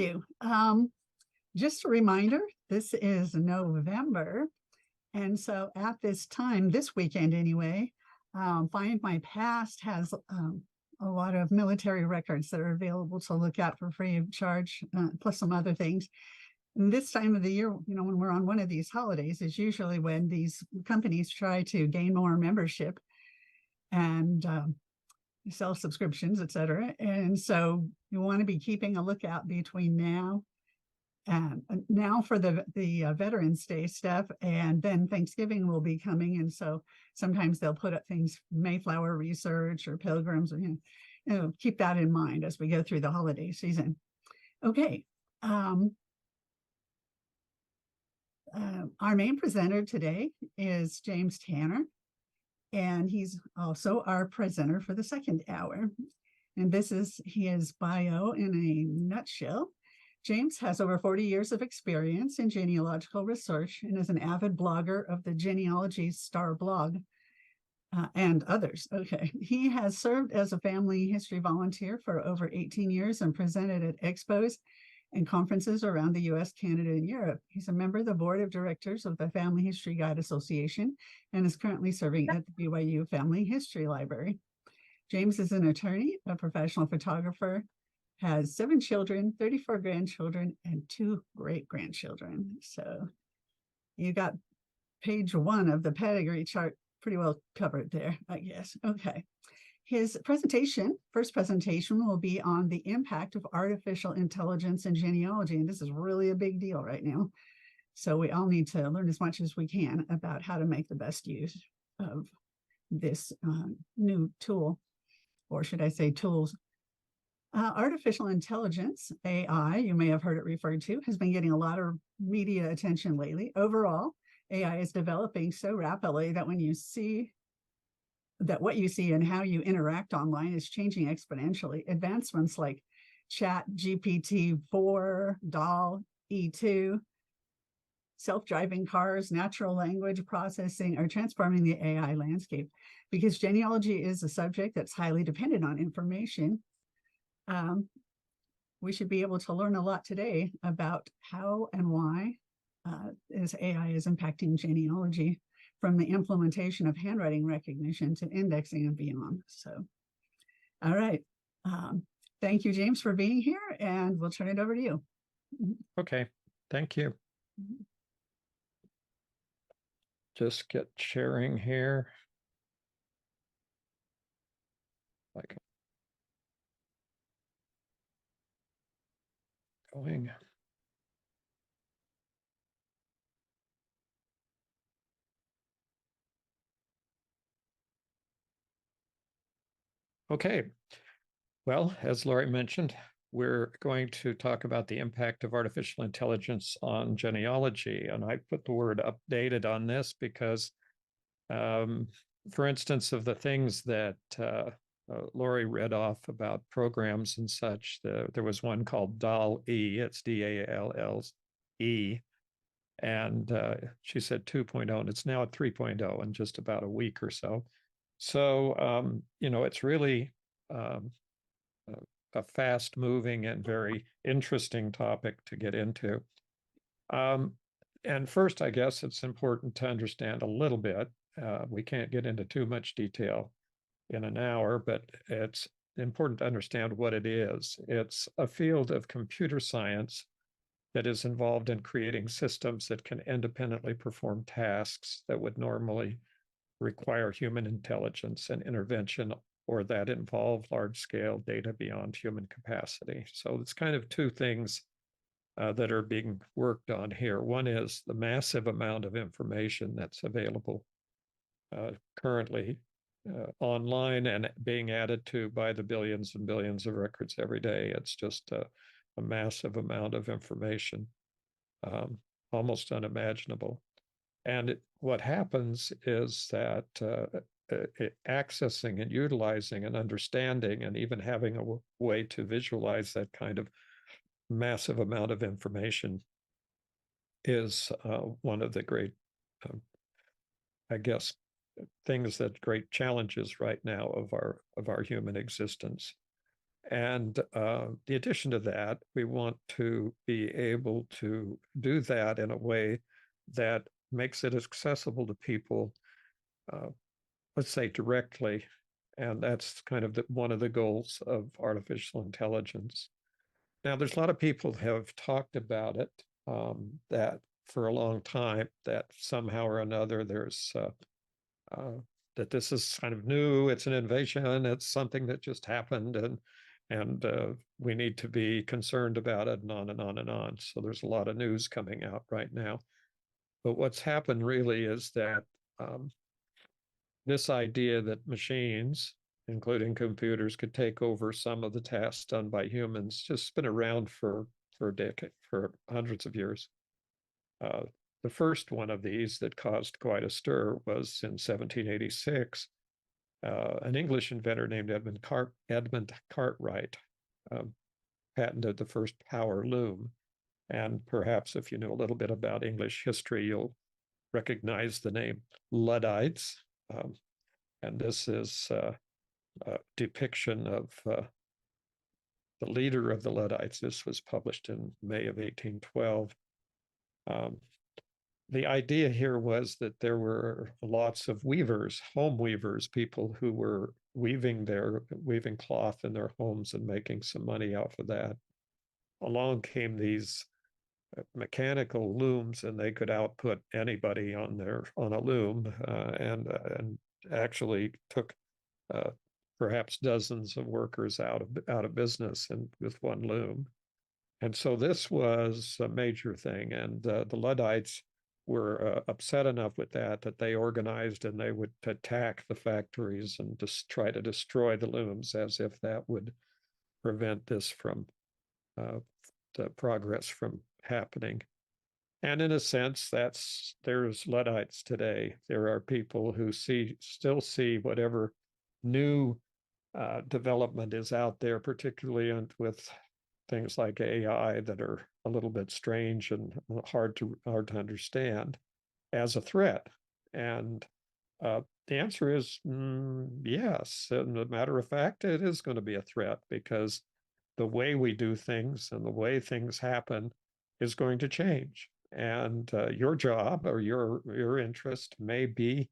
you. Just a reminder, this is November. And so at this time, this weekend anyway, Find My Past has a lot of military records that are available to look at for free of charge, plus some other things. And this time of the year, when we're on one of these holidays, is usually when these companies try to gain more membership and sell subscriptions, et cetera. And so you want to be keeping a lookout between now for the Veterans Day stuff, and then Thanksgiving will be coming, and so sometimes they'll put up things, Mayflower Research or Pilgrims, or keep that in mind as we go through the holiday season. Okay. Our main presenter today is James Tanner, and he's also our presenter for the second hour. And this is his bio in a nutshell. James has over 40 years of experience in genealogical research and is an avid blogger of the Genealogy Star blog and others. Okay. He has served as a family history volunteer for over 18 years and presented at expos and conferences around the US, Canada, and Europe. He's a member of the board of directors of the Family History Guide Association and is currently serving at the BYU Family History Library. James is an attorney, a professional photographer, has 7 children, 34 grandchildren, and 2 great-grandchildren. So you got page 1 of the pedigree chart pretty well covered there, I guess. Okay. His first presentation will be on the impact of artificial intelligence in genealogy. And this is really a big deal right now. So we all need to learn as much as we can about how to make the best use of this new tool, or should I say tools. Artificial intelligence, AI, you may have heard it referred to, has been getting a lot of media attention lately. Overall, AI is developing so rapidly that what you see and how you interact online is changing exponentially. Advancements like Chat GPT-4, DALL-E 2, self-driving cars, natural language processing are transforming the AI landscape. Because genealogy is a subject that's highly dependent on information, we should be able to learn a lot today about how and why AI is impacting genealogy, from the implementation of handwriting recognition to indexing and beyond. So, all right. Thank you, James, for being here, and we'll turn it over to you. Okay, thank you. Just get sharing here. Like going. Okay, well, as Lori mentioned, we're going to talk about the impact of artificial intelligence on genealogy. And I put the word updated on this because, for instance, of the things that Lori read off about programs and such, there was one called DALL-E, it's D-A-L-L-E, and she said 2.0, and it's now at 3.0 in just about a week or so. So, it's really a fast-moving and very interesting topic to get into. And first, I guess it's important to understand a little bit. We can't get into too much detail in an hour, but it's important to understand what it is. It's a field of computer science that is involved in creating systems that can independently perform tasks that would normally require human intelligence and intervention, or that involve large-scale data beyond human capacity. So it's kind of two things that are being worked on here. One is the massive amount of information that's available currently online and being added to by the billions and billions of records every day. It's just a massive amount of information, almost unimaginable. And what happens is that accessing and utilizing and understanding and even having a way to visualize that kind of massive amount of information is one of the great, I guess, things that great challenges right now of our human existence. And the addition to that, we want to be able to do that in a way that makes it accessible to people, let's say directly. And that's kind of one of the goals of artificial intelligence. Now, there's a lot of people have talked about it, that for a long time, that somehow or another there's that this is kind of new, it's an innovation, it's something that just happened, and we need to be concerned about it, and on and on and on. So there's a lot of news coming out right now. But what's happened really is that this idea that machines, including computers, could take over some of the tasks done by humans just been around for a decade, for hundreds of years. The first one of these that caused quite a stir was in 1786. An English inventor named Edmund Cartwright patented the first power loom. And perhaps if you know a little bit about English history, you'll recognize the name Luddites. And this is a depiction of the leader of the Luddites. This was published in May of 1812. The idea here was that there were lots of weavers, home weavers, people who were weaving cloth in their homes and making some money off of that. Along came these mechanical looms, and they could output anybody on a loom, and actually took perhaps dozens of workers out of business and with one loom. And so this was a major thing, and the Luddites were upset enough with that they organized, and they would attack the factories and just try to destroy the looms, as if that would prevent this from the progress from happening. And in a sense, there's Luddites today. There are people who still see whatever new development is out there, particularly with things like AI that are a little bit strange and hard to understand, as a threat. And the answer is yes. And as a matter of fact, it is going to be a threat, because the way we do things and the way things happen is going to change. And your job or your interest may be,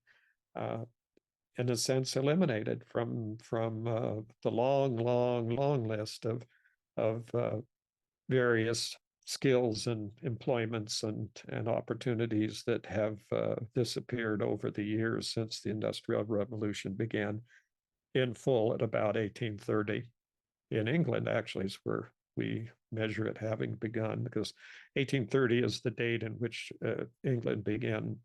in a sense, eliminated from the long list of various skills and employments and opportunities that have disappeared over the years since the Industrial Revolution began in full at about 1830. In England, actually, is where we measure it having begun, because 1830 is the date in which England began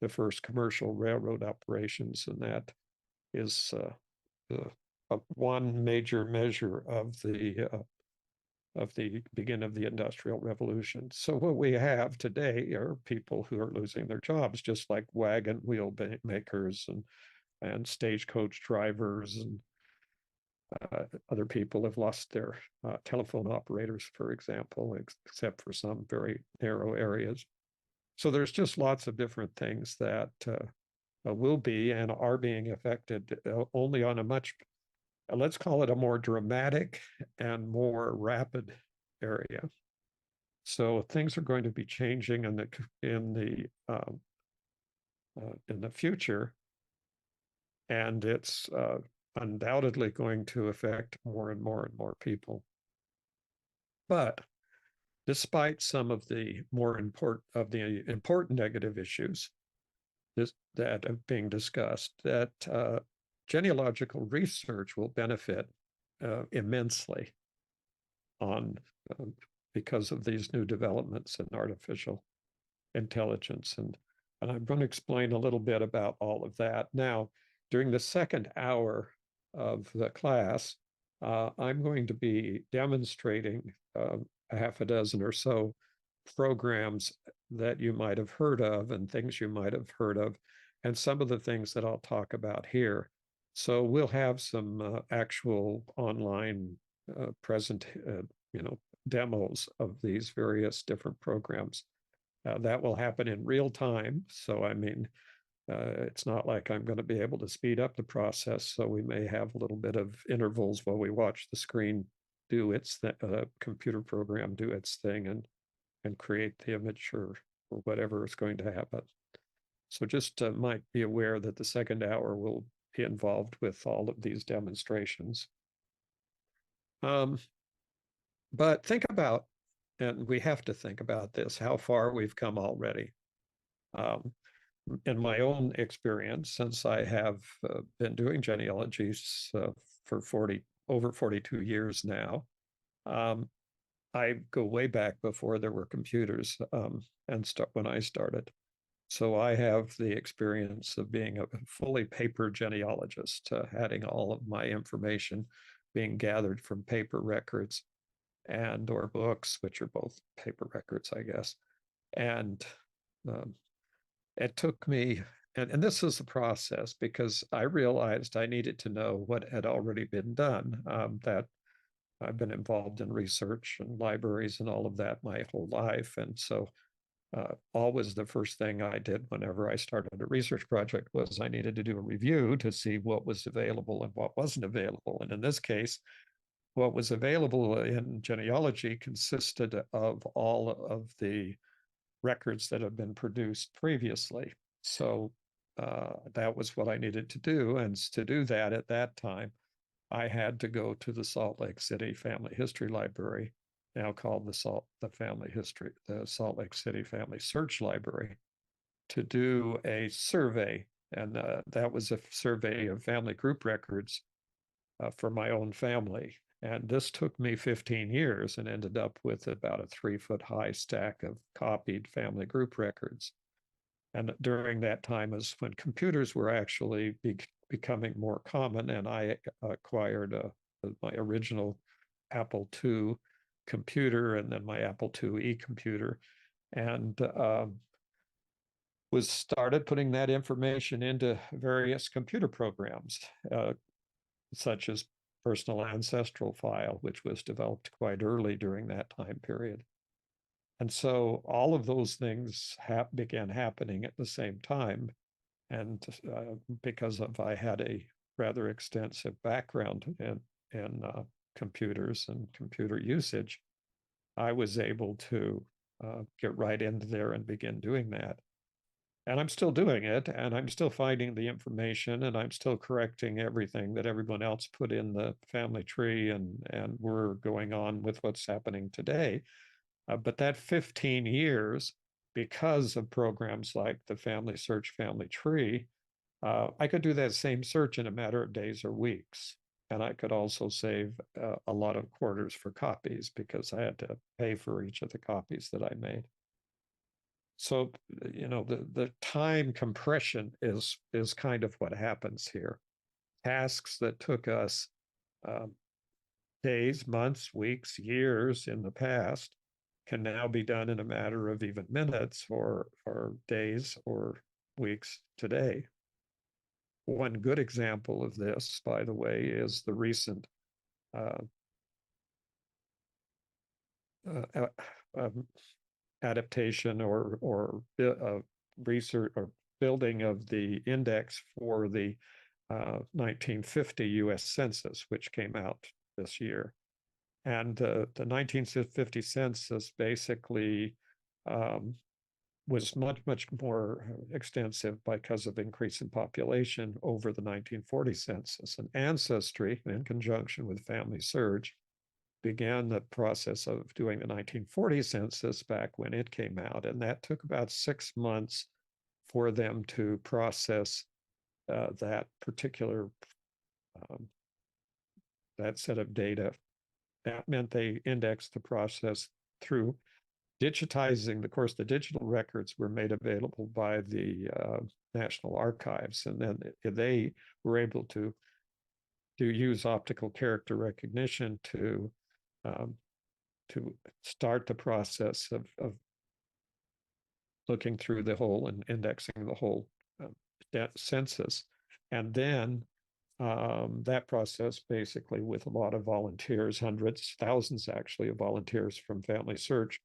the first commercial railroad operations, and that is one major measure of the beginning of the Industrial Revolution. So what we have today are people who are losing their jobs, just like wagon wheel makers and stagecoach drivers, and other people have lost their telephone operators, for example, except for some very narrow areas. So there's just lots of different things that will be and are being affected only on a much, let's call it a more dramatic and more rapid area. So things are going to be changing in the future, and it's undoubtedly going to affect more and more and more people. But despite some of the important negative issues that are being discussed, that genealogical research will benefit immensely because of these new developments in artificial intelligence. And I'm going to explain a little bit about all of that. Now, during the second hour of the class, I'm going to be demonstrating a half a dozen or so programs that you might have heard of and things you might have heard of, and some of the things that I'll talk about here. So we'll have some actual online demos of these various different programs. That will happen in real time. So, I mean, It's not like I'm going to be able to speed up the process, so we may have a little bit of intervals while we watch the screen do its computer program do its thing and create the image or whatever is going to happen. So just might be aware that the second hour will be involved with all of these demonstrations. But think about, and we have to think about this, how far we've come already. In my own experience, since I have been doing genealogies for over 42 years now, I go way back before there were computers when I started. So I have the experience of being a fully paper genealogist, having all of my information being gathered from paper records or books, which are both paper records, I guess. And it took me, and this is a process because I realized I needed to know what had already been done, that I've been involved in research and libraries and all of that my whole life. And so always the first thing I did whenever I started a research project was I needed to do a review to see what was available and what wasn't available. And in this case, what was available in genealogy consisted of all of the records that have been produced previously. So that was what I needed to do. And to do that at that time, I had to go to the Salt Lake City Family History Library, now called the Salt Lake City Family Search Library, to do a survey. And that was a survey of family group records for my own family. And this took me 15 years and ended up with about a 3-foot high stack of copied family group records. And during that time is when computers were actually becoming more common, and I acquired my original Apple II computer and then my Apple IIe computer, and was started putting that information into various computer programs, such as Personal Ancestral File, which was developed quite early during that time period. And so all of those things began happening at the same time. And because I had a rather extensive background in computers and computer usage, I was able to get right into there and begin doing that. And I'm still doing it, and I'm still finding the information, and I'm still correcting everything that everyone else put in the family tree, and we're going on with what's happening today. But that 15 years, because of programs like the Family Search Family Tree, I could do that same search in a matter of days or weeks. And I could also save a lot of quarters for copies because I had to pay for each of the copies that I made. So, the time compression is kind of what happens here. Tasks that took us days, months, weeks, years in the past can now be done in a matter of even minutes or days or weeks today. One good example of this, by the way, is the recent adaptation or research or building of the index for the 1950 U.S. Census, which came out this year. And the 1950 census basically was much more extensive because of increase in population over the 1940 census. And Ancestry, in conjunction with Family Search, began the process of doing the 1940 census back when it came out. And that took about 6 months for them to process that particular that set of data. That meant they indexed the process through digitizing. Of course, the digital records were made available by the National Archives, and then they were able to use optical character recognition to start the process of looking through the whole and indexing the whole census. And then that process, basically with a lot of volunteers, hundreds, thousands actually of volunteers from Family Search,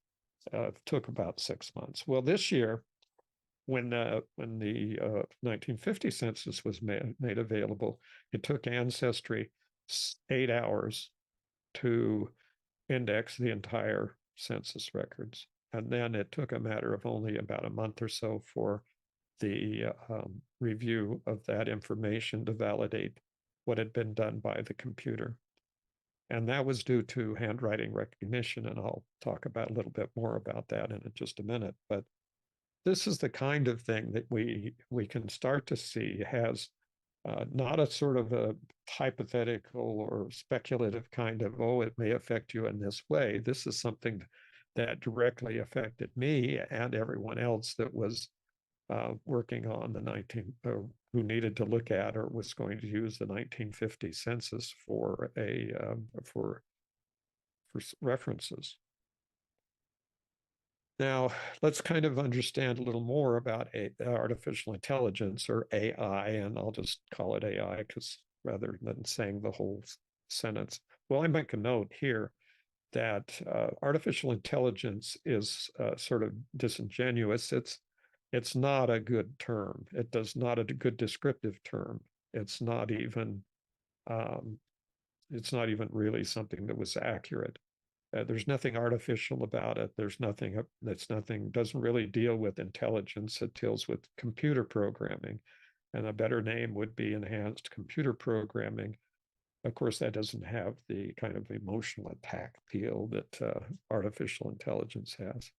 took about 6 months. Well, this year, when the 1950 census was made available, it took Ancestry 8 hours to index the entire census records. And then it took a matter of only about a month or so for the review of that information to validate what had been done by the computer. And that was due to handwriting recognition. And I'll talk about a little bit more about that in just a minute. But this is the kind of thing that we can start to see has not a sort of a hypothetical or speculative kind of, oh, it may affect you in this way. This is something that directly affected me and everyone else that was working on who needed to look at or was going to use the 1950 census for references. Now, let's kind of understand a little more about artificial intelligence, or AI, and I'll just call it AI because rather than saying the whole sentence. Well, I make a note here that artificial intelligence is sort of disingenuous. It's not a good term. It does not a good descriptive term. It's not even really something that was accurate. There's nothing artificial about it. There's nothing doesn't really deal with intelligence. It deals with computer programming. And a better name would be enhanced computer programming. Of course, that doesn't have the kind of emotional attack appeal that artificial intelligence has.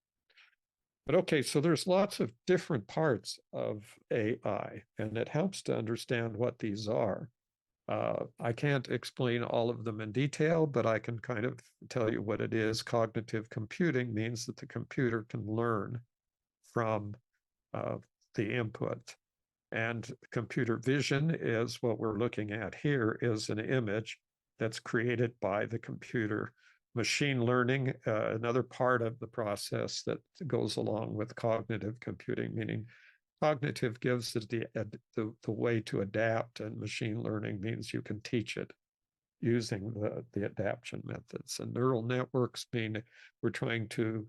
But okay, so there's lots of different parts of AI, and it helps to understand what these are. I can't explain all of them in detail, but I can kind of tell you what it is. Cognitive computing means that the computer can learn from the input. And computer vision is what we're looking at here, is an image that's created by the computer. Machine learning, another part of the process that goes along with cognitive computing, meaning cognitive gives the way to adapt, and machine learning means you can teach it using the adaptation methods. And neural networks mean we're trying to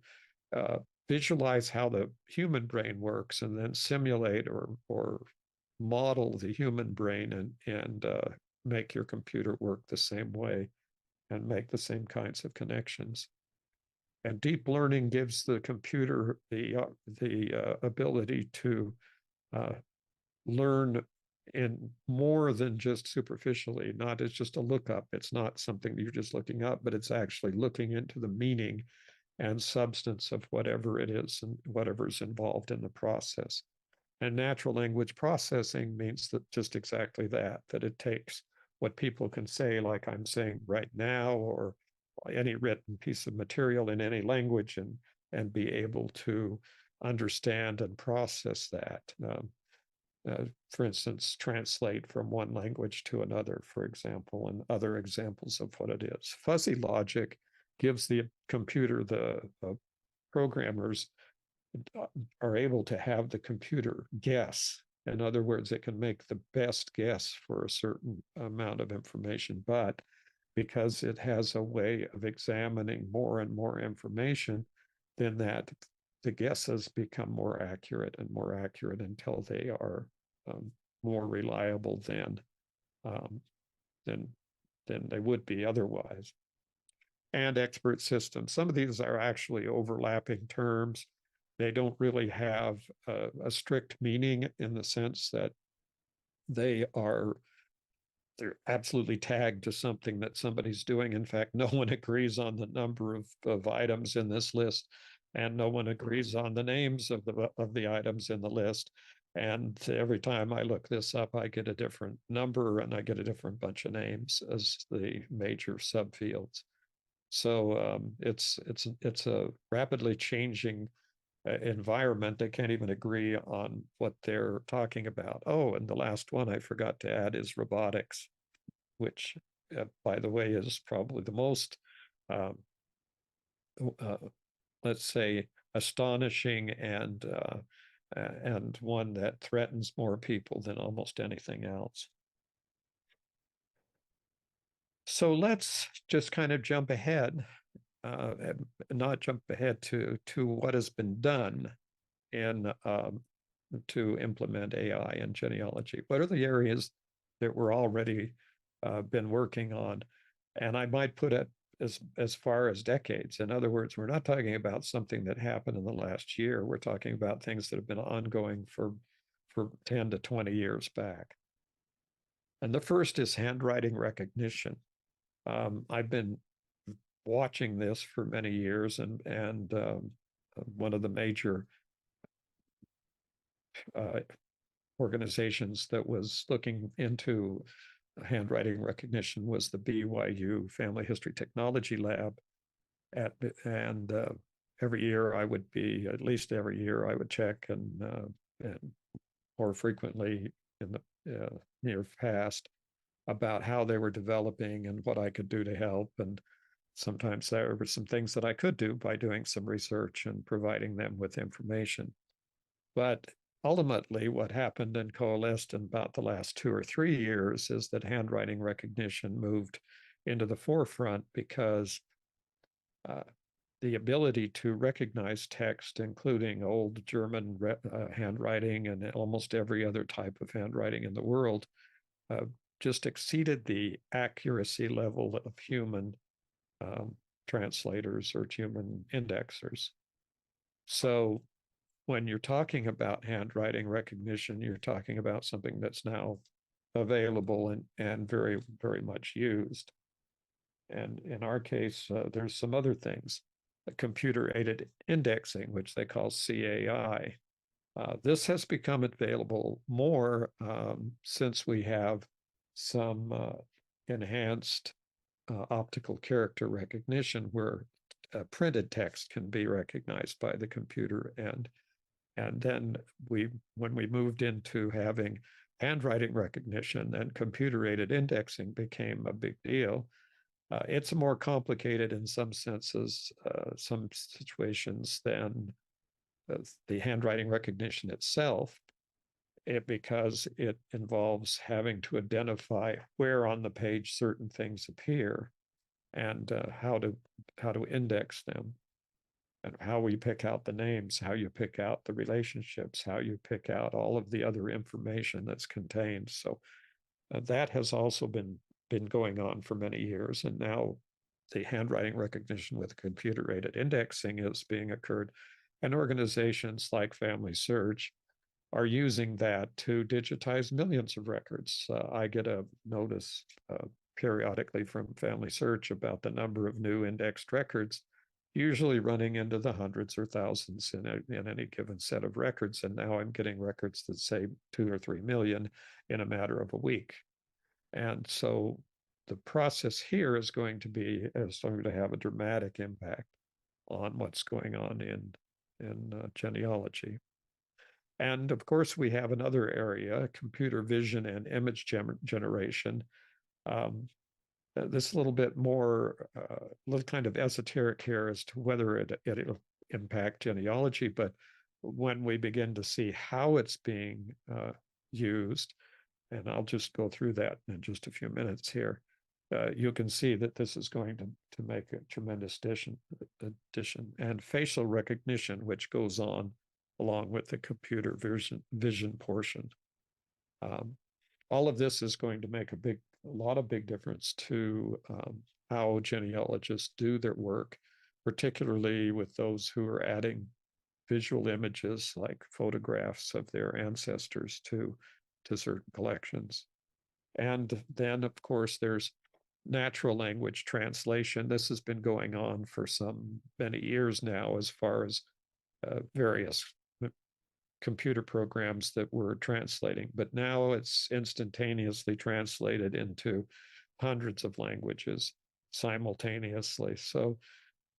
visualize how the human brain works and then simulate or model the human brain and make your computer work the same way and make the same kinds of connections. And deep learning gives the computer the ability to learn in more than just superficially, not as just a lookup. It's not something that you're just looking up, but it's actually looking into the meaning and substance of whatever it is and whatever's involved in the process. And natural language processing means that just exactly that it takes what people can say, like I'm saying right now, or any written piece of material in any language, and be able to understand and process that. For instance, translate from one language to another, for example, and other examples of what it is. Fuzzy logic gives the computer, the programmers are able to have the computer guess. In other words, it can make the best guess for a certain amount of information, but because it has a way of examining more and more information, then that the guesses become more accurate and more accurate until they are more reliable than they would be otherwise. And expert systems. Some of these are actually overlapping terms. They don't really have a strict meaning in the sense that they're absolutely tagged to something that somebody's doing. In fact, no one agrees on the number of items in this list, and no one agrees on the names of the items in the list. And every time I look this up, I get a different number and I get a different bunch of names as the major subfields. So it's a rapidly changing environment. They can't even agree on what they're talking about. Oh, and the last one I forgot to add is robotics, which, by the way, is probably the most, let's say, astonishing and one that threatens more people than almost anything else. So let's just kind of jump ahead. Not jump ahead to what has been done in to implement AI in genealogy? What are the areas that we're already been working on? And I might put it as far as decades. In other words, we're not talking about something that happened in the last year. We're talking about things that have been ongoing for 10 to 20 years back. And the first is handwriting recognition. I've been watching this for many years, and one of the major organizations that was looking into handwriting recognition was the BYU Family History Technology Lab. And every year I would be, at least every year I would check, and more frequently in the near past, about how they were developing and what I could do to help. And sometimes there were some things that I could do by doing some research and providing them with information. But ultimately, what happened and coalesced in about the last 2 or 3 years is that handwriting recognition moved into the forefront because the ability to recognize text, including old German handwriting and almost every other type of handwriting in the world, just exceeded the accuracy level of human translators or human indexers. So when you're talking about handwriting recognition, you're talking about something that's now available and very, very much used. And in our case, there's some other things, computer-aided indexing, which they call CAI. This has become available more since we have some enhanced optical character recognition, where printed text can be recognized by the computer. And then when we moved into having handwriting recognition, and computer-aided indexing became a big deal. It's more complicated in some senses, some situations, than the handwriting recognition itself, because it involves having to identify where on the page certain things appear, and how to index them, and how we pick out the names, how you pick out the relationships, how you pick out all of the other information that's contained. So that has also been going on for many years, and now the handwriting recognition with computer-aided indexing is being occurred, and organizations like Family Search are using that to digitize millions of records. I get a notice periodically from Family Search about the number of new indexed records, usually running into the hundreds or thousands in any given set of records. And now I'm getting records that say 2 or 3 million in a matter of a week. And so the process here is going to have a dramatic impact on what's going on in genealogy. And of course, we have another area, computer vision and image generation. This is a little bit more, a little kind of esoteric here as to whether it'll impact genealogy. But when we begin to see how it's being used, and I'll just go through that in just a few minutes here, you can see that this is going to make a tremendous addition. And facial recognition, which goes on along with the computer vision portion. All of this is going to make a lot of big difference to how genealogists do their work, particularly with those who are adding visual images like photographs of their ancestors to certain collections. And then, of course, there's natural language translation. This has been going on for many years now, as far as various computer programs that we're translating, but now it's instantaneously translated into hundreds of languages simultaneously. So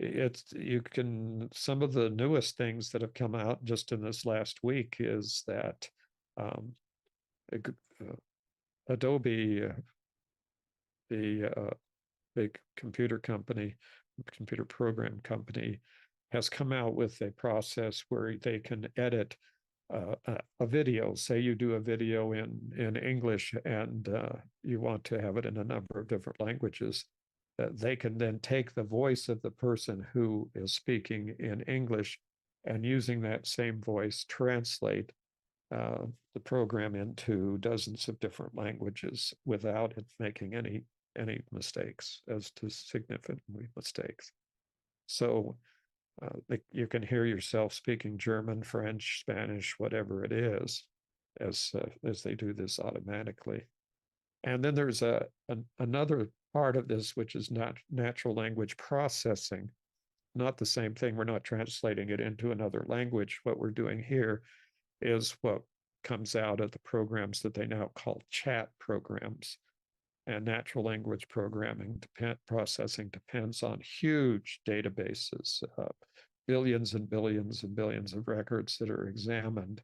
some of the newest things that have come out just in this last week is that Adobe, the big computer program company, has come out with a process where they can edit a video. Say you do a video in English, and you want to have it in a number of different languages. They can then take the voice of the person who is speaking in English, and using that same voice, translate the program into dozens of different languages without it making any mistakes as to significantly mistakes. So you can hear yourself speaking German, French, Spanish, whatever it is, as they do this automatically. And then there's another part of this, which is not natural language processing. Not the same thing. We're not translating it into another language. What we're doing here is what comes out of the programs that they now call chat programs. And natural language programming processing depends on huge databases, billions and billions and billions of records that are examined,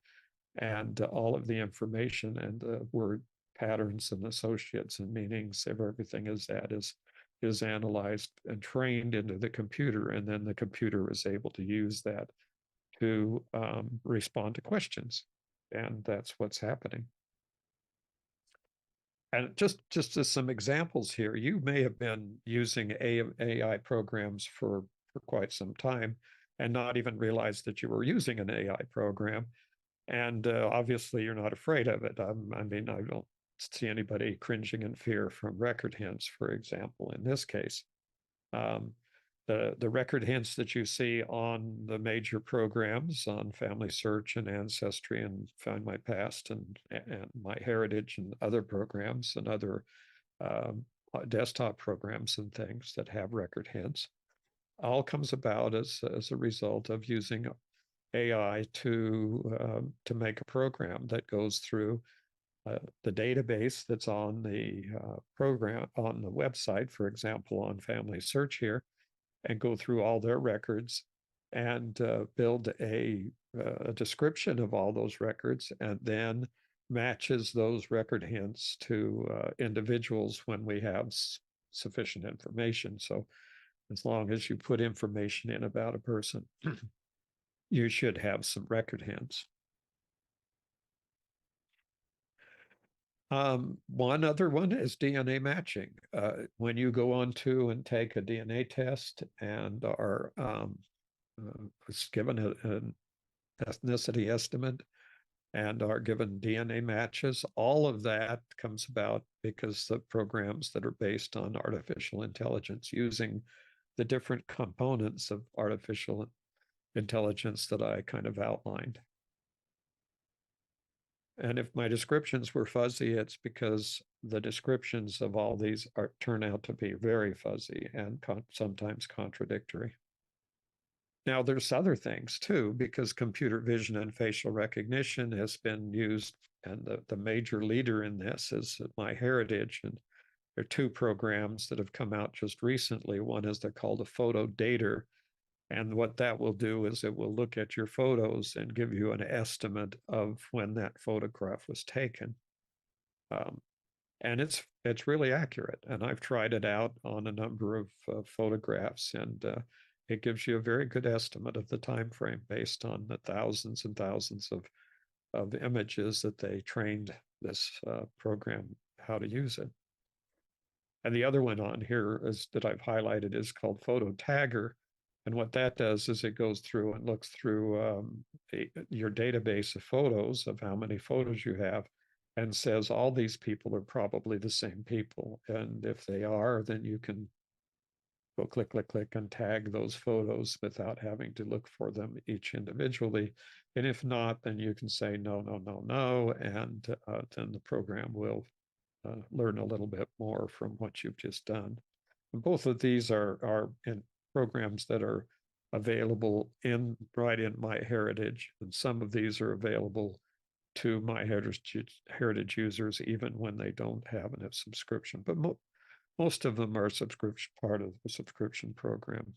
and all of the information and the word patterns and associates and meanings of everything is analyzed and trained into the computer, and then the computer is able to use that to respond to questions, and that's what's happening. And just as some examples here, you may have been using AI programs for quite some time and not even realize that you were using an AI program. And obviously, you're not afraid of it. I mean, I don't see anybody cringing in fear from record hints, for example, in this case. The record hints that you see on the major programs on Family Search and Ancestry and Find My Past and My Heritage and other programs and other desktop programs and things that have record hints all comes about as a result of using AI to make a program that goes through the database that's on the program on the website, for example, on Family Search here, and go through all their records and build a description of all those records, and then matches those record hints to individuals when we have sufficient information. So as long as you put information in about a person, you should have some record hints. One other one is DNA matching. When you go on to and take a DNA test and are given an ethnicity estimate and are given DNA matches, all of that comes about because the programs that are based on artificial intelligence, using the different components of artificial intelligence that I kind of outlined. And if my descriptions were fuzzy, it's because the descriptions of all these turn out to be very fuzzy and sometimes contradictory. Now, there's other things too, because computer vision and facial recognition has been used, and the major leader in this is My Heritage. And there are two programs that have come out just recently. One is they're called a photo dater. And what that will do is it will look at your photos and give you an estimate of when that photograph was taken. And it's really accurate. And I've tried it out on a number of photographs, and it gives you a very good estimate of the time frame based on the thousands and thousands of images that they trained this program how to use it. And the other one on here is that I've highlighted is called Photo Tagger. And what that does is it goes through and looks through your database of photos of how many photos you have, and says all these people are probably the same people. And if they are, then you can go click, click, click and tag those photos without having to look for them each individually. And if not, then you can say no, no, no, no. And then the program will learn a little bit more from what you've just done. And both of these are in programs that are available right in My Heritage, and some of these are available to My Heritage users even when they don't have a subscription. But most of them are part of the subscription program.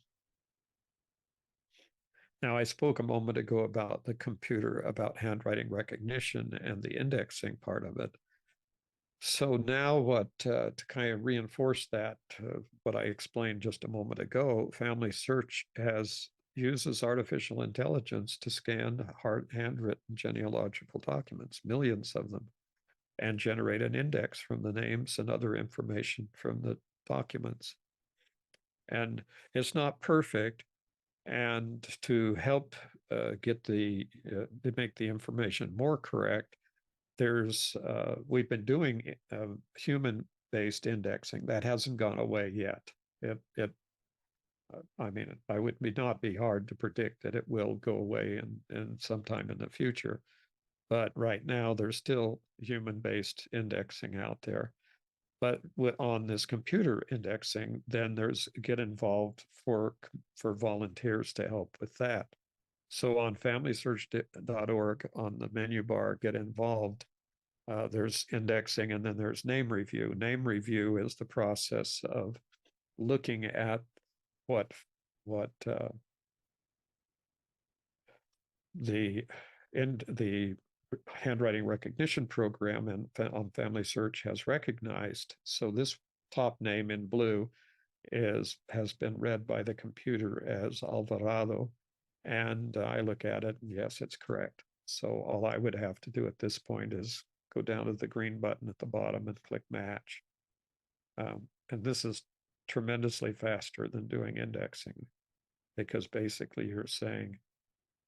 Now, I spoke a moment ago about the computer, about handwriting recognition and the indexing part of it. So now to kind of reinforce that, what I explained just a moment ago, Family Search uses artificial intelligence to scan handwritten genealogical documents, millions of them, and generate an index from the names and other information from the documents. And it's not perfect. And to help get to make the information more correct, we've been doing human-based indexing that hasn't gone away yet. I mean, I would not be hard to predict that it will go away in sometime in the future. But right now, there's still human-based indexing out there. But on this computer indexing, then there's get involved for volunteers to help with that. So on familysearch.org, on the menu bar, get involved. There's indexing, and then there's name review. Name review is the process of looking at what the handwriting recognition program on Family Search has recognized. So this top name in blue has been read by the computer as Alvarado, and I look at it, and yes, it's correct. So all I would have to do at this point is go down to the green button at the bottom and click match. And this is tremendously faster than doing indexing, because basically you're saying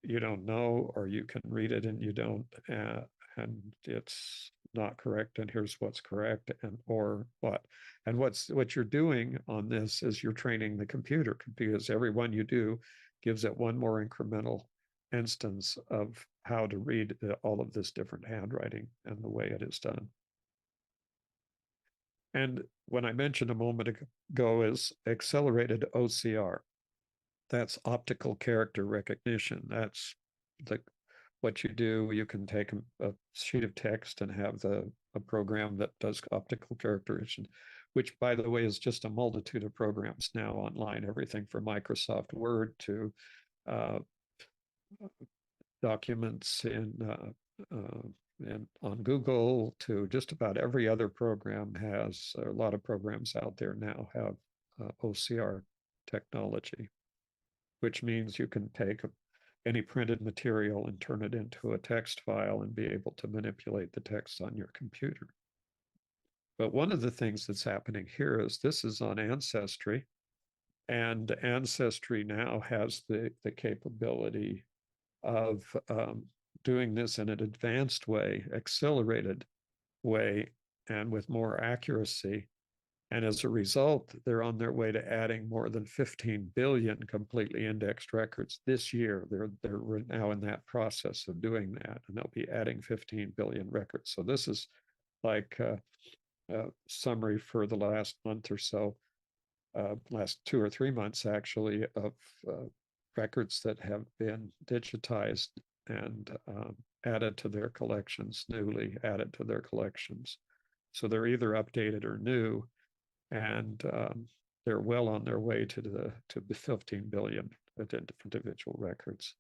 you don't know, or you can read it and you don't, and it's not correct, and here's what's correct, and or what. And what you're doing on this is you're training the computer, because every one you do gives it one more incremental instance of how to read all of this different handwriting and the way it is done. And when I mentioned a moment ago is accelerated OCR. That's optical character recognition. That's what you do. You can take a sheet of text and have a program that does optical character recognition, which, by the way, is just a multitude of programs now online, everything from Microsoft Word to documents and on Google, to just about every other program has, a lot of programs out there now have OCR technology, which means you can take any printed material and turn it into a text file and be able to manipulate the text on your computer. But one of the things that's happening here is this is on Ancestry, and Ancestry now has the capability of doing this in an advanced way, accelerated way, and with more accuracy. And as a result, they're on their way to adding more than 15 billion completely indexed records this year. They're now in that process of doing that, and they'll be adding 15 billion records. So this is like a summary for the last month or so, last 2 or 3 months actually, of records that have been digitized and added to their collections, newly added to their collections. So they're either updated or new, and they're well on their way to the 15 billion individual records.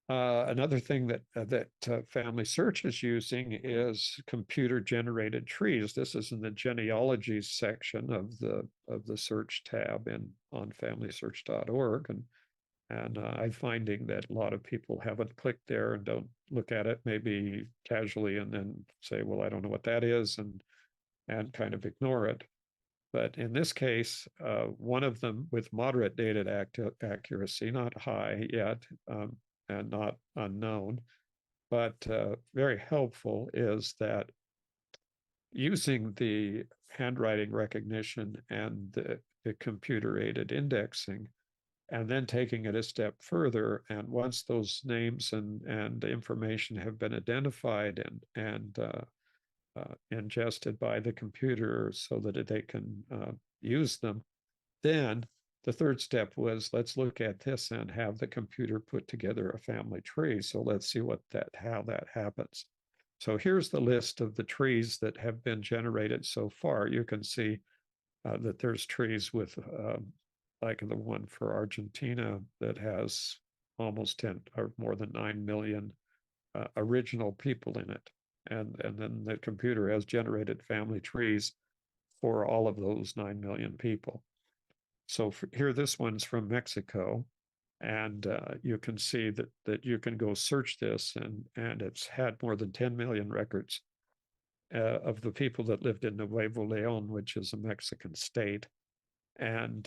Another thing that Family Search is using is computer-generated trees. This is in the genealogy section of the search tab on familysearch.org, and I'm finding that a lot of people haven't clicked there and don't look at it, maybe casually, and then say, well, I don't know what that is, and kind of ignore it. But in this case, one of them with moderate data accuracy, not high yet, and not unknown, but very helpful, is that using the handwriting recognition and the computer-aided indexing, and then taking it a step further, and once those names and information have been identified and ingested by the computer so that they can use them, then the third step was, let's look at this and have the computer put together a family tree. So let's see how that happens. So here's the list of the trees that have been generated so far. You can see that there's trees with, like the one for Argentina that has almost 10 or more than 9 million original people in it. And then the computer has generated family trees for all of those 9 million people. So here, this one's from Mexico, and you can see that you can go search this, and it's had more than 10 million records of the people that lived in Nuevo León, which is a Mexican state, and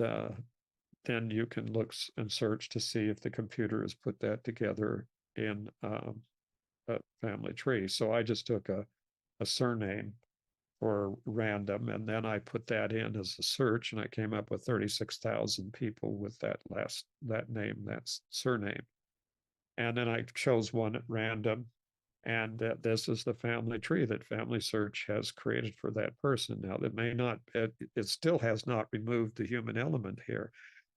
then you can look and search to see if the computer has put that together in a family tree. So I just took a surname or random, and then I put that in as a search, and I came up with 36,000 people with that name, that surname. And then I chose one at random, and this is the family tree that Family Search has created for that person. Now, that may not, it still has not removed the human element here,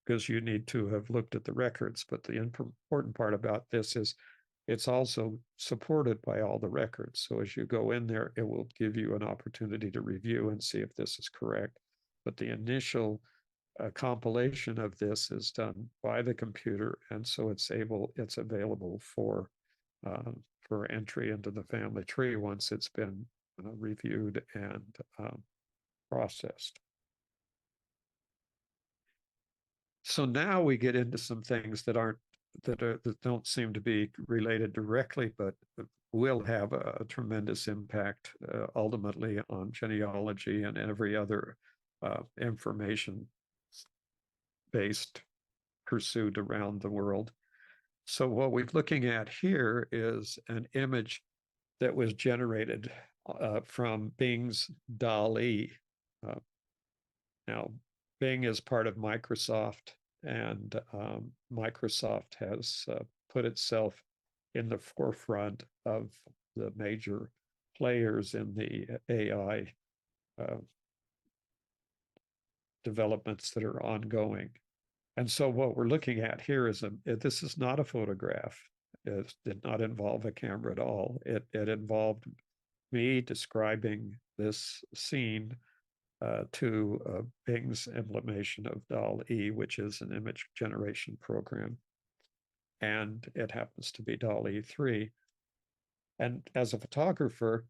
because you need to have looked at the records. But the important part about this is it's also supported by all the records. So as you go in there, it will give you an opportunity to review and see if this is correct. But the initial compilation of this is done by the computer, and so it's available for entry into the family tree once it's been reviewed and processed. So now we get into some things that don't seem to be related directly, but will have a tremendous impact ultimately on genealogy and every other information-based pursuit around the world. So what we're looking at here is an image that was generated from Bing's DALL-E. Now, Bing is part of Microsoft, and Microsoft has put itself in the forefront of the major players in the AI developments that are ongoing. And so what we're looking at here is this is not a photograph. It did not involve a camera at all. It involved me describing this scene to Bing's implementation of DALL-E, which is an image generation program. And it happens to be DALL-E 3. And as a photographer,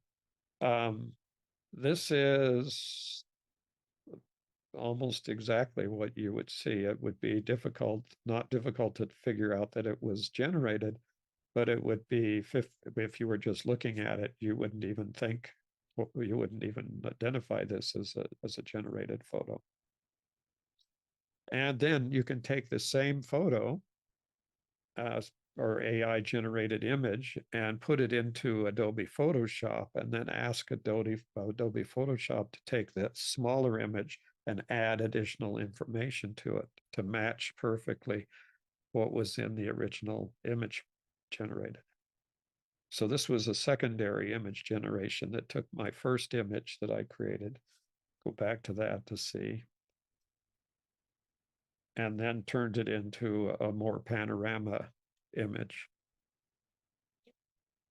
this is almost exactly what you would see. It would be not difficult to figure out that it was generated, but it would be, if you were just looking at it, you wouldn't even identify this as a generated photo. And then you can take the same photo or AI generated image and put it into Adobe Photoshop, and then ask Adobe Photoshop to take that smaller image and add additional information to it to match perfectly what was in the original image generated. So this was a secondary image generation that took my first image that I created. Go back to that to see. And then turned it into a more panorama image.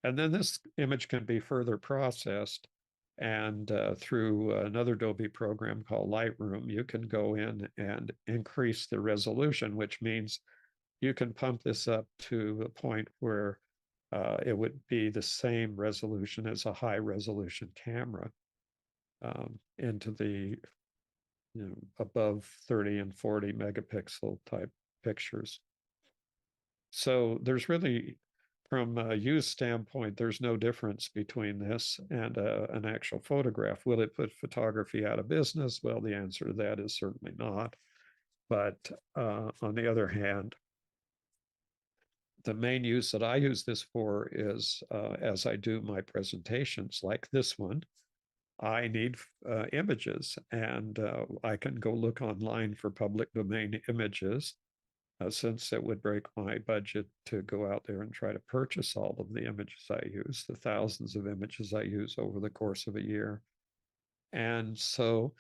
And then this image can be further processed, and through another Adobe program called Lightroom, you can go in and increase the resolution, which means you can pump this up to the point where it would be the same resolution as a high resolution camera into the above 30 and 40 megapixel type pictures. So there's really, from a use standpoint, there's no difference between this and an actual photograph. Will it put photography out of business? Well, the answer to that is certainly not. But on the other hand, the main use that I use this for is as I do my presentations like this one, I need images, and I can go look online for public domain images, since it would break my budget to go out there and try to purchase all of the images I use, the thousands of images I use over the course of a year. And so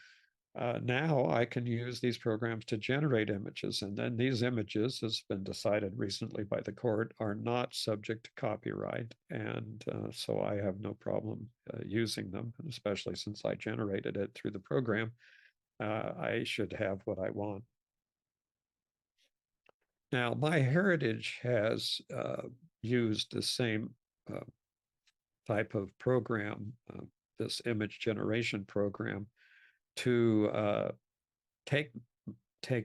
now I can use these programs to generate images, and then these images, has been decided recently by the court, are not subject to copyright, and so I have no problem using them, especially since I generated it through the program. I should have what I want. Now, MyHeritage has used the same type of program, this image generation program, to take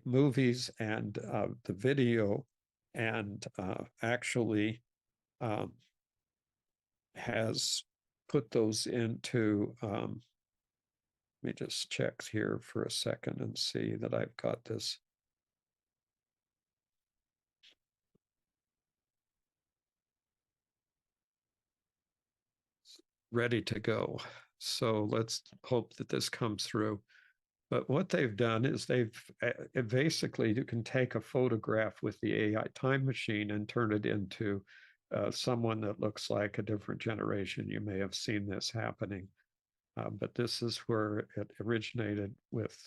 movies and the video, and actually has put those into, let me just check here for a second and see that I've got this ready to go. So let's hope that this comes through. But what they've done is basically, you can take a photograph with the AI time machine and turn it into someone that looks like a different generation. You may have seen this happening, but this is where it originated with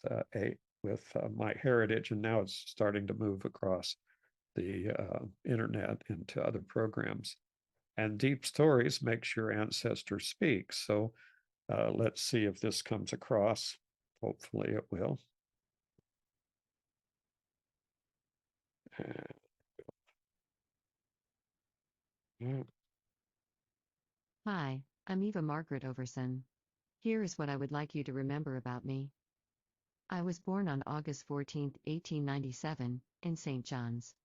MyHeritage, and now it's starting to move across the internet into other programs. And deep stories makes your ancestor speak. So let's see if this comes across. Hopefully it will. Hi, I'm Eva Margaret Overson. Here is what I would like you to remember about me. I was born on August 14, 1897, in St. John's.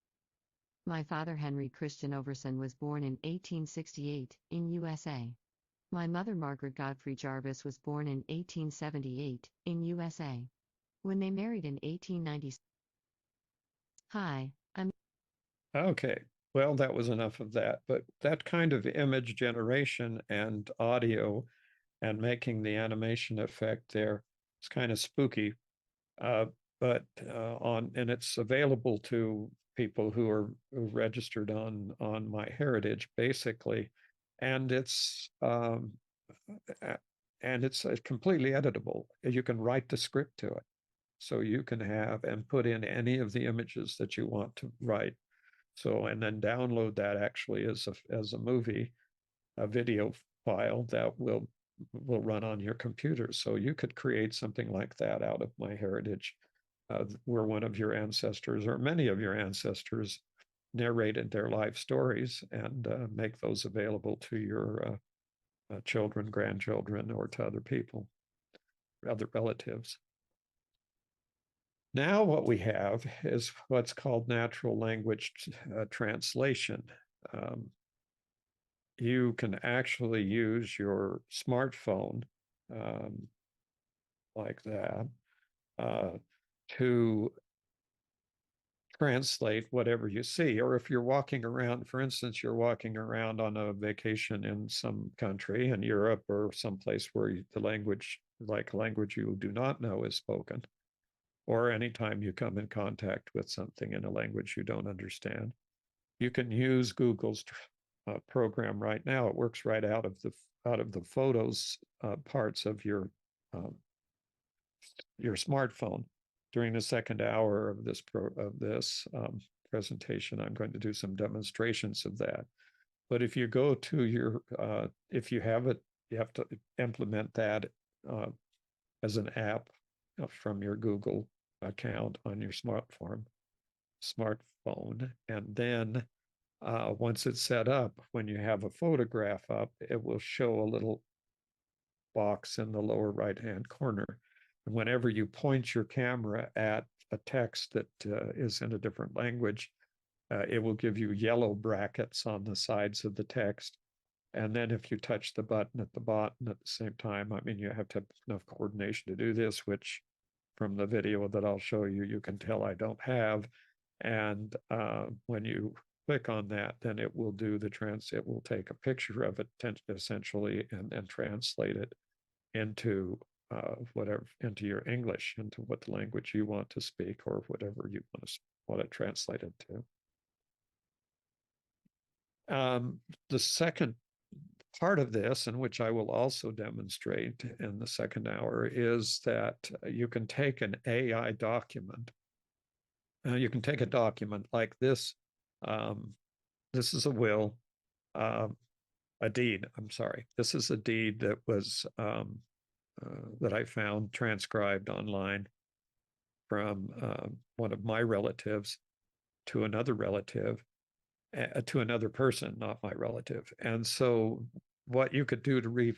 My father Henry Christian Overson was born in 1868, in USA. My mother Margaret Godfrey Jarvis was born in 1878, in USA. When they married in 1896. Hi, I'm. Okay, well, that was enough of that. But that kind of image generation and audio and making the animation effect there is kind of spooky. But and it's available to people who are registered on MyHeritage, basically, and it's completely editable. You can write the script to it, so you can have and put in any of the images that you want to write. So, and then download that actually as a movie, a video file that will run on your computer. So you could create something like that out of MyHeritage, where one of your ancestors or many of your ancestors narrated their life stories, and make those available to your children, grandchildren, or to other people, other relatives. Now what we have is what's called natural language translation. You can actually use your smartphone like that to translate whatever you see. Or if you're walking around, for instance, you're walking around on a vacation in some country in Europe or someplace where the language, like a language you do not know, is spoken, or anytime you come in contact with something in a language you don't understand, you can use Google's program right now. It works right out of the photos parts of your smartphone. During the second hour of this presentation, I'm going to do some demonstrations of that. But if you go to your, if you have it, you have to implement that as an app from your Google account on your smartphone, and then once it's set up, when you have a photograph up, it will show a little box in the lower right-hand corner. And whenever you point your camera at a text that is in a different language, it will give you yellow brackets on the sides of the text. And then if you touch the button at the bottom at the same time, I mean, you have to have enough coordination to do this, which from the video that I'll show you, you can tell I don't have. And when you click on that, then it will do it will take a picture of it essentially and translate it into into your English, into what the language you want to speak or whatever you want it translated to. The second part of this, and which I will also demonstrate in the second hour, is that you can take an AI document. You can take a document like this. This is a will, a deed. I'm sorry. This is a deed that was that I found transcribed online from one of my relatives to another relative, to another person, not my relative. And so what you could do to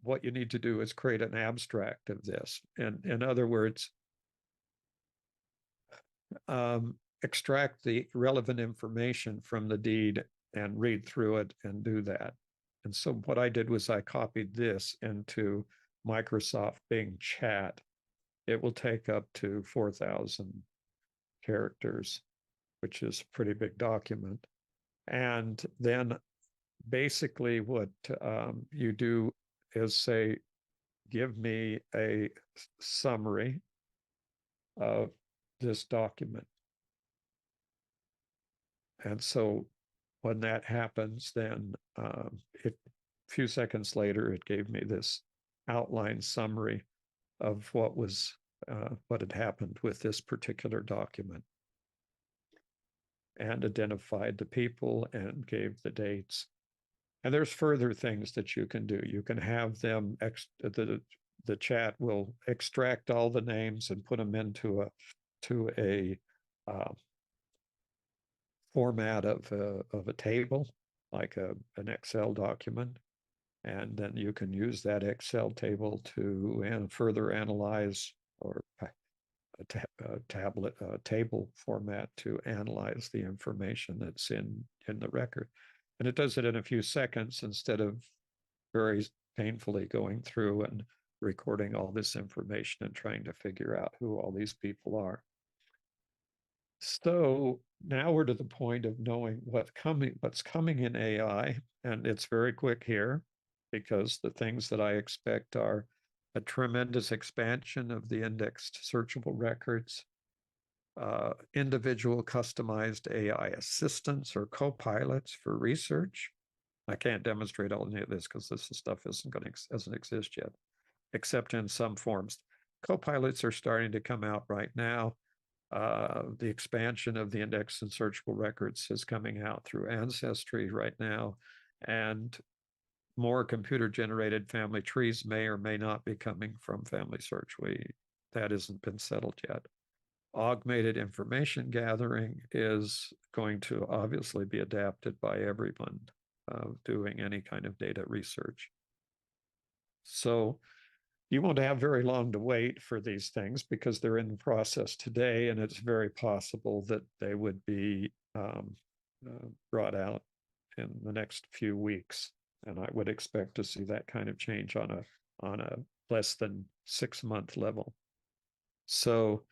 what you need to do is create an abstract of this. And in other words, extract the relevant information from the deed and read through it and do that. And so what I did was I copied this into Microsoft Bing Chat. It will take up to 4,000 characters, which is a pretty big document. And then basically what you do is say, give me a summary of this document. And so when that happens, then a few seconds later, it gave me this outline summary of what had happened with this particular document, and identified the people and gave the dates. And there's further things that you can do. You can have them, the chat will extract all the names and put them into a format of a table, like an Excel document. And then you can use that Excel table to further analyze, or table format to analyze the information that's in the record. And it does it in a few seconds instead of very painfully going through and recording all this information and trying to figure out who all these people are. So now we're to the point of knowing what's coming in AI, and it's very quick here, because the things that I expect are a tremendous expansion of the indexed searchable records, individual customized AI assistants or co-pilots for research. I can't demonstrate all of this because this stuff doesn't exist yet, except in some forms. Co-pilots are starting to come out right now. The expansion of the index and searchable records is coming out through Ancestry right now, and more computer-generated family trees may or may not be coming from Family Search. That hasn't been settled yet. Augmented information gathering is going to obviously be adapted by everyone doing any kind of data research. So you won't have very long to wait for these things, because they're in the process today, and it's very possible that they would be brought out in the next few weeks. And I would expect to see that kind of change on a less than 6-month level. So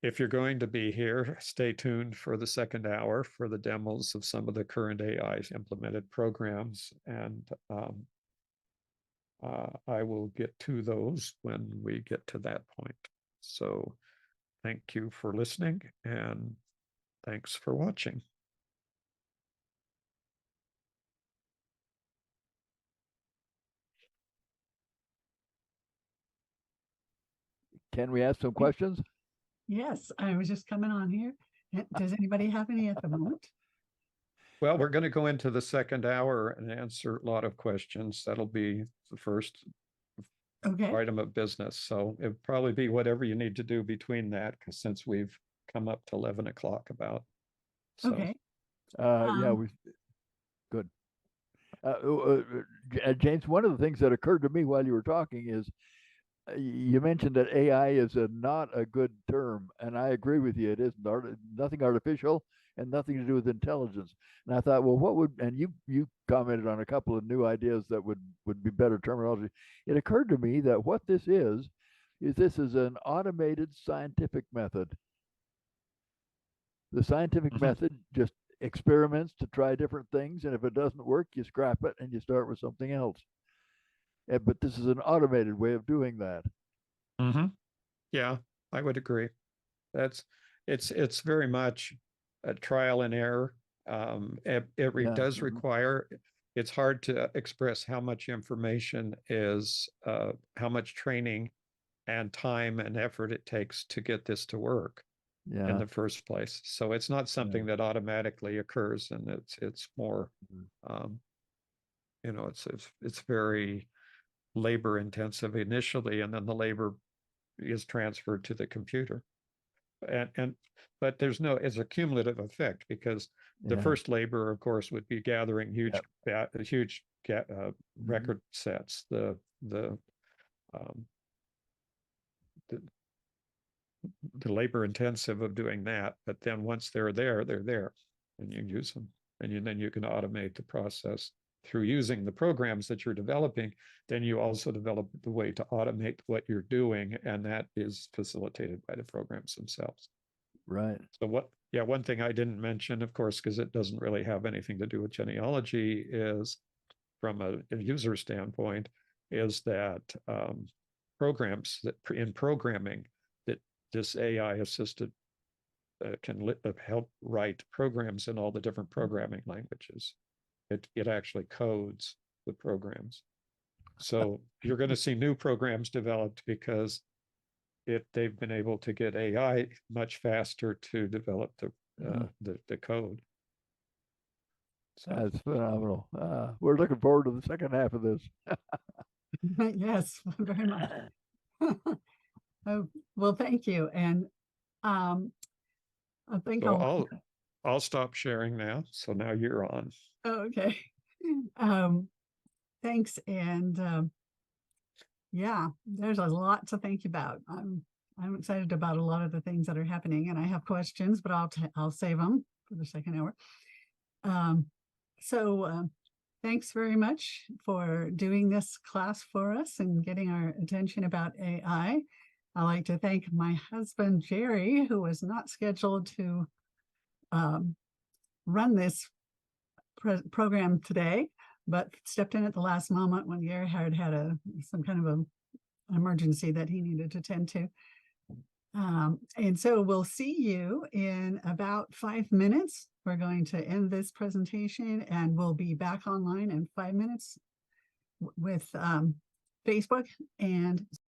if you're going to be here, stay tuned for the second hour for the demos of some of the current AI implemented programs, and I will get to those when we get to that point. So thank you for listening, and thanks for watching. Can we ask some questions? Yes, I was just coming on here. Does anybody have any at the moment? Well, we're going to go into the second hour and answer a lot of questions. That'll be the first item of business. So it'll probably be whatever you need to do between that, because since we've come up to 11 o'clock about. So. Okay. Yeah, good. James, one of the things that occurred to me while you were talking is you mentioned that AI is not a good term, and I agree with you. It isn't nothing artificial and nothing to do with intelligence. And I thought, well, what would, and you commented on a couple of new ideas that would be better terminology. It occurred to me that what this is an automated scientific method. The scientific method just experiments to try different things, and if it doesn't work, you scrap it and you start with something else. But this is an automated way of doing that. Yeah, I would agree. It's very much a trial and error. Does require. It's hard to express how much information is, how much training and time and effort it takes to get this to work in the first place. So it's not something that automatically occurs, and it's more, it's very labor intensive initially, and then the labor is transferred to the computer. But it's a cumulative effect, because the first labor, of course, would be gathering huge record sets. The labor intensive of doing that, but then once they're there, and you use them, and then you can automate the process through using the programs that you're developing. Then you also develop the way to automate what you're doing, and that is facilitated by the programs themselves. Right. So one thing I didn't mention, of course, because it doesn't really have anything to do with genealogy, is from a user standpoint, is that programs that in programming that this AI assisted can help write programs in all the different programming languages. It actually codes the programs. So you're going to see new programs developed because they've been able to get AI much faster to develop the code. So That's phenomenal. We're looking forward to the second half of this. Yes, very much. Oh, well, thank you. And I think so I'll stop sharing now. So now you're on. Oh, okay. Thanks. And yeah, there's a lot to think about. I'm excited about a lot of the things that are happening, and I have questions, but I'll save them for the second hour. So thanks very much for doing this class for us and getting our attention about AI. I'd like to thank my husband, Jerry, who was not scheduled to run this program today, but stepped in at the last moment when Gerhard had some kind of an emergency that he needed to tend to. And so we'll see you in about 5 minutes. We're going to end this presentation and we'll be back online in 5 minutes with Facebook and